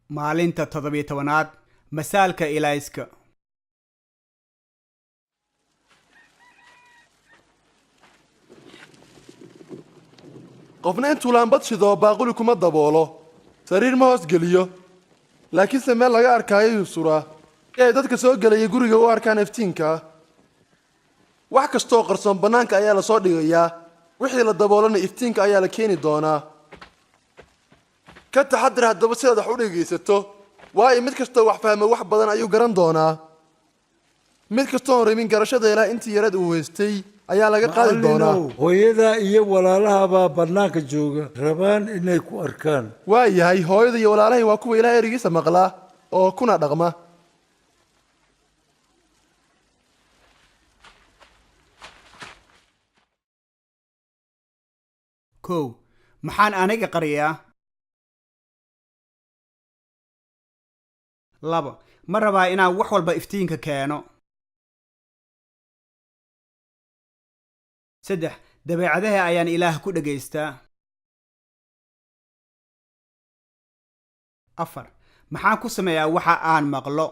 maalinta 17aad masaalka ilayska qofna intuu laambad shido baaquli kuma daboolo sariir ma hoos geliyo laakiinse meel laga arkaayo yusuraa si ay dadka soo gelaya guriga u arkaan iftiinka wax kastoo qarsoon bannaanka ayaa la soo dhigayaa wixii la daboolana iftiinka ayaa la keeni doonaa ka taxadir haddaba sidaad wax u dhegaysato waayo mid kastoo wax fahma wax badan ayuu garan doonaa mid kastoon rabin garashada ilaa intii yarad uu haystay ayaa laga qaadi doonaa hooyada iyo walaalahabaa bannaanka jooga rabaan inay ku arkaan waa yahay hooyada iyo walaalahay waa kuwa ilaah erigiisa maqlaa oo kuna dhaqma kow maxaan aniga qariyaa 2 ma rabaa inaan wax walba iftiinka keeno 3 dabeecadaha ayaan ilaah ku dhageystaa 4 maxaan ku sameeyaa waxa aan maqlo